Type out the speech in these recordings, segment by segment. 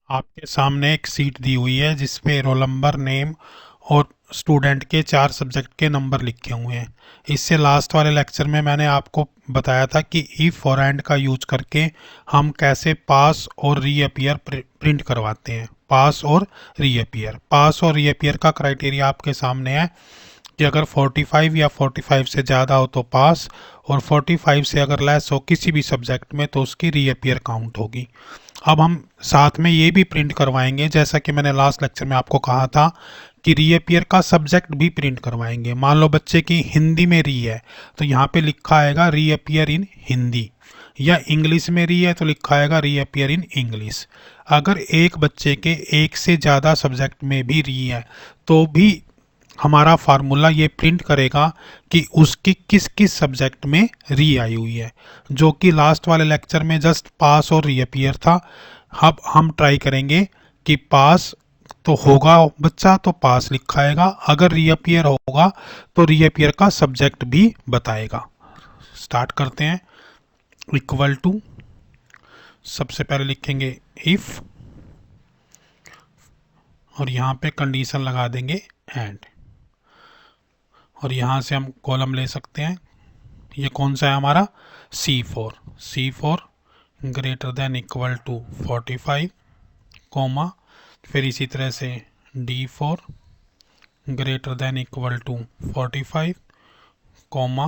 आपके सामने एक सीट दी हुई है जिसपे रोल नंबर, नेम और स्टूडेंट के 4 सब्जेक्ट के नंबर लिखे हुए हैं। इससे लास्ट वाले लेक्चर में मैंने आपको बताया था कि इफ और एंड का यूज करके हम कैसे पास और रीअपियर प्रिंट करवाते हैं। पास और रीअपियर का क्राइटेरिया आपके सामने है कि अगर 45 या 45 से ज़्यादा हो तो पास, और 45 से अगर लेस हो किसी भी सब्जेक्ट में तो उसकी रीअपियर काउंट होगी। अब हम साथ में ये भी प्रिंट करवाएंगे, जैसा कि मैंने लास्ट लेक्चर में आपको कहा था कि रीअपियर का सब्जेक्ट भी प्रिंट करवाएंगे। मान लो बच्चे की हिंदी में री है तो यहाँ पे लिखा आएगा रीअपियर इन हिंदी, या इंग्लिश में री है तो लिखा आएगा रीअपियर इन इंग्लिश। अगर एक बच्चे के एक से ज़्यादा सब्जेक्ट में भी री है तो भी हमारा फार्मूला ये प्रिंट करेगा कि उसकी किस किस सब्जेक्ट में री आई हुई है, जो कि लास्ट वाले लेक्चर में जस्ट पास और रीअपियर था। अब हम ट्राई करेंगे कि पास तो होगा बच्चा तो पास लिखाएगा, अगर रीअपियर होगा तो रीअपियर का सब्जेक्ट भी बताएगा। स्टार्ट करते हैं। इक्वल टू, सबसे पहले लिखेंगे इफ, और यहाँ पे कंडीशन लगा देंगे एंड, और यहाँ से हम कॉलम ले सकते हैं। ये कौन सा है हमारा, C4 greater than equal to 45, comma, फिर इसी तरह से D4 greater than equal to 45, comma,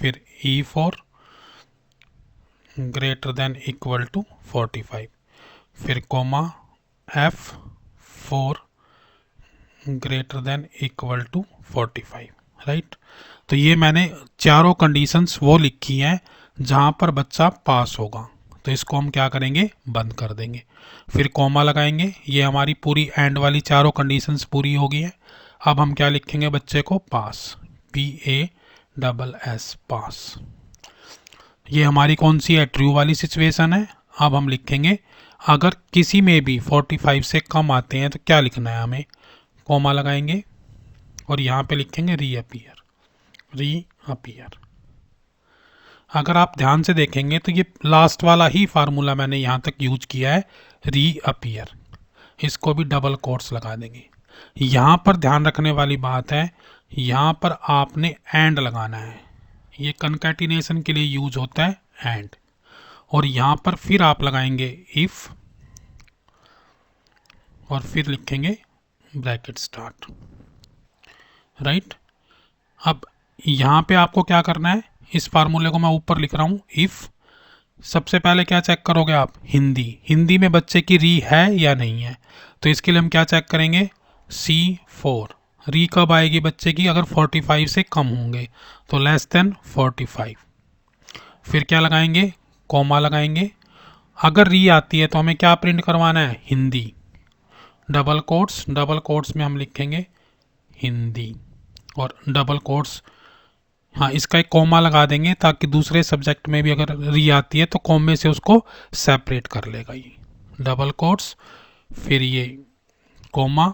फिर E4 greater than equal to 45, फिर comma, F4 greater than equal to 45, right. तो ये मैंने चारों कंडीशंस वो लिखी हैं जहां पर बच्चा पास होगा, तो इसको हम क्या करेंगे, बंद कर देंगे। फिर कॉमा लगाएंगे, ये हमारी पूरी एंड वाली चारों कंडीशंस पूरी हो गई है। अब हम क्या लिखेंगे, बच्चे को पास, PASS पास। ये हमारी कौन सी है, ट्रू वाली सिचुएशन है। अब हम लिखेंगे अगर किसी में भी 45 से कम आते हैं तो क्या लिखना है हमें, कॉमा लगाएंगे और यहाँ पे लिखेंगे रीअपियर। अगर आप ध्यान से देखेंगे तो ये लास्ट वाला ही फार्मूला मैंने यहाँ तक यूज किया है, रीअपियर। इसको भी डबल कोट्स लगा देंगे। यहाँ पर ध्यान रखने वाली बात है, यहाँ पर आपने एंड लगाना है। ये कंकैटिनेशन के लिए यूज होता है एंड, और यहाँ पर फिर आप लगाएंगे इफ, और फिर लिखेंगे ब्रैकेट स्टार्ट, राइट। अब यहाँ पे आपको क्या करना है, इस फार्मूले को मैं ऊपर लिख रहा हूँ इफ। सबसे पहले क्या चेक करोगे आप, हिंदी में बच्चे की री है या नहीं है। तो इसके लिए हम क्या चेक करेंगे, C4 री कब आएगी बच्चे की, अगर 45 से कम होंगे तो लेस देन 45। फिर क्या लगाएंगे, कॉमा लगाएंगे। अगर री आती है तो हमें क्या प्रिंट करवाना है, हिंदी, डबल कोट्स में हम लिखेंगे हिंदी, और डबल कोट्स, हाँ इसका एक कॉमा लगा देंगे ताकि दूसरे सब्जेक्ट में भी अगर री आती है तो कॉमे से उसको सेपरेट कर लेगा। ये डबल कोट्स, फिर ये कॉमा,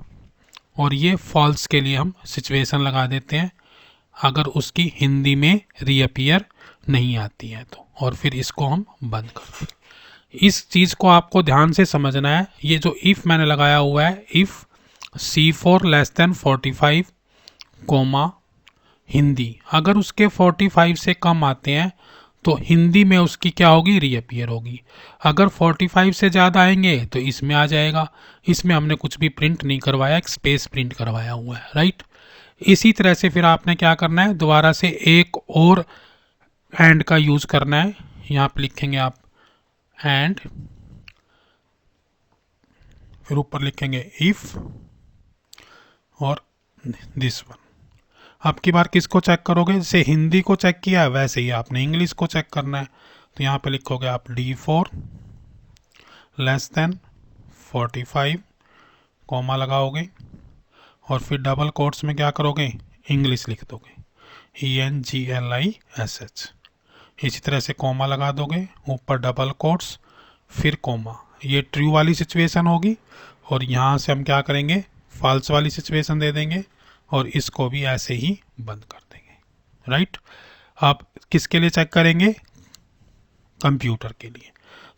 और ये फॉल्स के लिए हम सिचुएशन लगा देते हैं अगर उसकी हिंदी में रीअपियर नहीं आती है तो, और फिर इसको हम बंद कर दें। इस चीज़ को आपको ध्यान से समझना है। ये जो इफ़ मैंने लगाया हुआ है, if C4 less than 45, comma, Hindi, अगर उसके 45 से कम आते हैं तो हिंदी में उसकी क्या होगी, रीअपियर होगी। अगर 45 से ज़्यादा आएंगे तो इसमें आ जाएगा। इसमें हमने कुछ भी प्रिंट नहीं करवाया, एक स्पेस प्रिंट करवाया हुआ है, राइट। इसी तरह से फिर आपने क्या करना है, दोबारा से एक और एंड का यूज करना है। यहाँ पे लिखेंगे आप एंड, फिर ऊपर लिखेंगे इफ, और दिस वन। अब की बार किसको चेक करोगे, जैसे हिंदी को चेक किया है वैसे ही आपने इंग्लिश को चेक करना है। तो यहाँ पे लिखोगे आप D4 लेस देन 45, कॉमा लगाओगे, और फिर डबल कोट्स में क्या करोगे, इंग्लिश लिख दोगे, ENGLISH। इसी तरह से कॉमा लगा दोगे, ऊपर डबल कोट्स, फिर कॉमा। ये ट्रू वाली सिचुएशन होगी, और यहाँ से हम क्या करेंगे, फॉल्स वाली सिचुएशन दे देंगे, और इसको भी ऐसे ही बंद कर देंगे, राइट। आप किसके लिए चेक करेंगे, कंप्यूटर के लिए।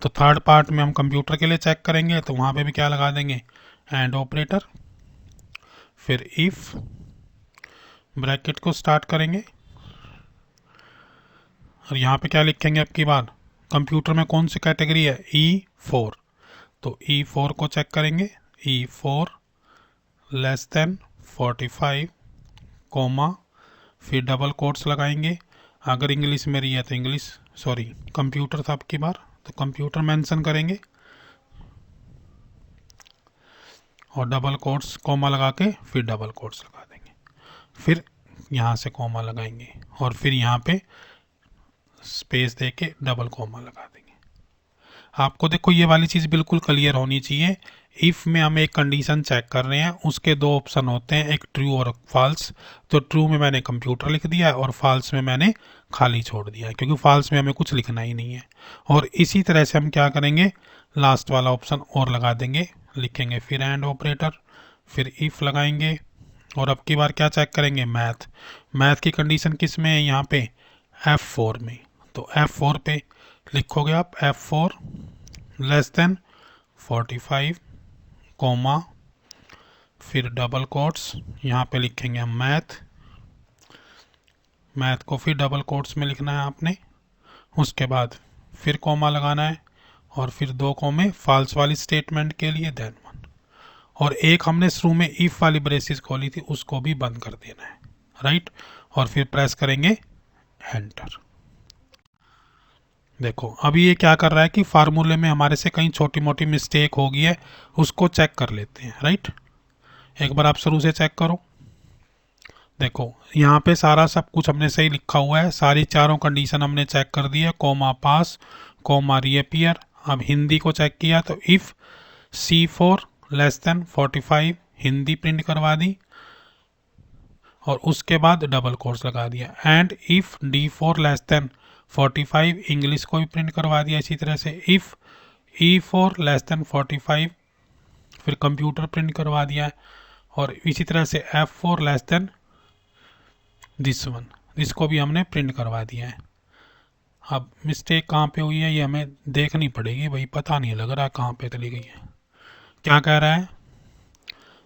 तो थर्ड पार्ट में हम कंप्यूटर के लिए चेक करेंगे, तो वहाँ पे भी क्या लगा देंगे, एंड ऑपरेटर। फिर इफ ब्रैकेट को स्टार्ट करेंगे और यहाँ पे क्या लिखेंगे, अब की बार कंप्यूटर में कौन सी कैटेगरी है, E4, तो E4 को चेक करेंगे, E4 लेस देन 45 कोमा, फिर डबल कोट्स लगाएंगे। अगर इंग्लिश में रही है तो इंग्लिश, सॉरी कंप्यूटर था अब की बार, तो कंप्यूटर मेंशन करेंगे और डबल कोट्स कोमा लगा के फिर डबल कोट्स लगा देंगे, फिर यहाँ से कोमा लगाएंगे और फिर यहाँ पे स्पेस दे के डबल कोमा लगा देंगे। आपको देखो ये वाली चीज़ बिल्कुल क्लियर होनी चाहिए। इफ़ में हम एक कंडीशन चेक कर रहे हैं, उसके दो ऑप्शन होते हैं, एक ट्रू और फॉल्स। तो ट्रू में मैंने कंप्यूटर लिख दिया है और फॉल्स में मैंने खाली छोड़ दिया है, क्योंकि फॉल्स में हमें कुछ लिखना ही नहीं है। और इसी तरह से हम क्या करेंगे, लास्ट वाला ऑप्शन और लगा देंगे, लिखेंगे फिर एंड ऑपरेटर, फिर इफ़ लगाएंगे और अब की बार क्या चेक करेंगे, मैथ की कंडीशन किस में है, यहाँ पे F4 में। तो F4 पे लिखोगे आप, F4 लेस देन 45 कोमा, फिर डबल कोट्स, यहाँ पे लिखेंगे हम मैथ को फिर डबल कोट्स में लिखना है आपने। उसके बाद फिर कोमा लगाना है और फिर दो कोमे फॉल्स वाली स्टेटमेंट के लिए, देन 1, और एक हमने शुरू में इफ वाली ब्रेसेस खोली थी उसको भी बंद कर देना है, राइट। और फिर प्रेस करेंगे एंटर। देखो अभी ये क्या कर रहा है कि फार्मूले में हमारे से कहीं छोटी मोटी मिस्टेक हो गई है, उसको चेक कर लेते हैं, राइट। एक बार आप शुरू से चेक करो, देखो यहाँ पे सारा सब कुछ हमने सही लिखा हुआ है, सारी चारों कंडीशन हमने चेक कर दी है, कोमा पास, कोमा रीअपियर। अब हिंदी को चेक किया तो if C4 less than 45 Hindi print करवा दी और उसके बाद डबल कोट्स लगा दिया, and if D4 less than 45 English को भी प्रिंट करवा दिया। इसी तरह से इफ़ E4 लेस देन 45 फिर कंप्यूटर प्रिंट करवा दिया है, और इसी तरह से F4 less than this one, इसको भी हमने प्रिंट करवा दिया है। अब मिस्टेक कहाँ पे हुई है ये हमें देखनी पड़ेगी भाई, पता नहीं लग रहा कहाँ पे चली गई है। क्या कह रहा है,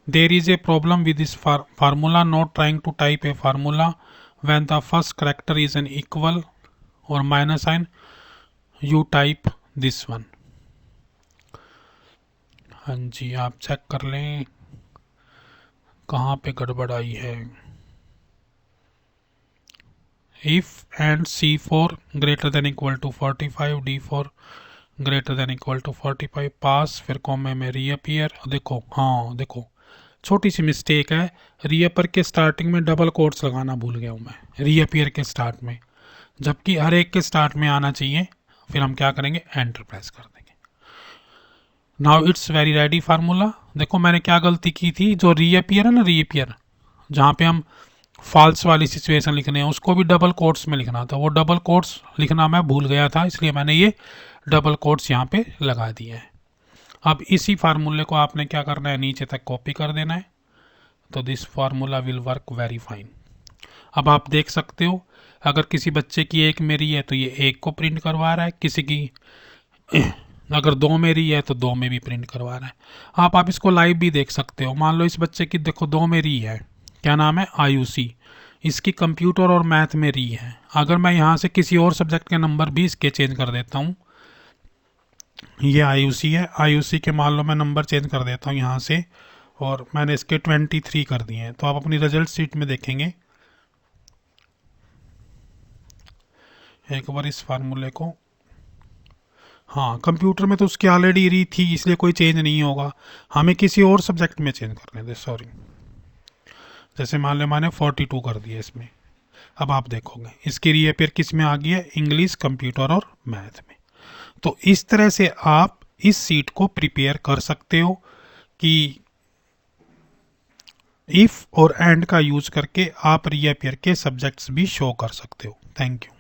there is a problem with this formula, not trying to type a formula when the first character is an equal और minus sign, you type this one. हाँ जी, आप चेक कर लें कहाँ पे गड़बड़ आई है। If and C4 greater than equal to 45, D4 greater than equal to 45 pass, फिर कॉमे में रीअपियर। देखो हाँ देखो छोटी सी मिस्टेक है, रीअपियर के स्टार्टिंग में डबल कोट्स लगाना भूल गया हूँ मैं रीअपियर के स्टार्ट में, जबकि हर एक के स्टार्ट में आना चाहिए। फिर हम क्या करेंगे, एंटर प्रेस कर देंगे। Now it's very ready formula. देखो मैंने क्या गलती की थी, जो रीअपियर है ना, रीअपियर जहाँ पे हम फॉल्स वाली सिचुएशन लिखने हैं उसको भी डबल कोट्स में लिखना था, वो डबल कोट्स लिखना मैं भूल गया था, इसलिए मैंने ये डबल कोट्स यहाँ पे लगा दिए हैं। अब इसी फार्मूले को आपने क्या करना है, नीचे तक कॉपी कर देना है, तो this formula will work very fine. अब आप देख सकते हो अगर किसी बच्चे की एक मेरी है तो ये एक को प्रिंट करवा रहा है, किसी की अगर दो मेरी है तो दो में भी प्रिंट करवा रहा है। आप इसको लाइव भी देख सकते हो। मान लो इस बच्चे की देखो दो मेरी है, क्या नाम है, आयुषी, इसकी कंप्यूटर और मैथ में री है। अगर मैं यहाँ से किसी और सब्जेक्ट के नंबर भी इसके चेंज कर देता हूँ, ये आयुषी है, आयुषी के मान लो मैं नंबर चेंज कर देता हूँ यहाँ से और मैंने इसके 23 कर दिए हैं, तो आप अपनी रिजल्ट शीट में देखेंगे। एक बार इस फार्मूले को, हाँ कंप्यूटर में तो उसकी ऑलरेडी री थी इसलिए कोई चेंज नहीं होगा, हमें किसी और सब्जेक्ट में चेंज करने दे, सॉरी। जैसे मान लो मैंने 42 कर दिया इसमें, अब आप देखोगे इसकी रीअपियर किस में आ गई है, इंग्लिश, कंप्यूटर और मैथ में। तो इस तरह से आप इस सीट को प्रिपेयर कर सकते हो कि इफ और एंड का यूज करके आप रीअपियर के सब्जेक्ट्स भी शो कर सकते हो। Thank you.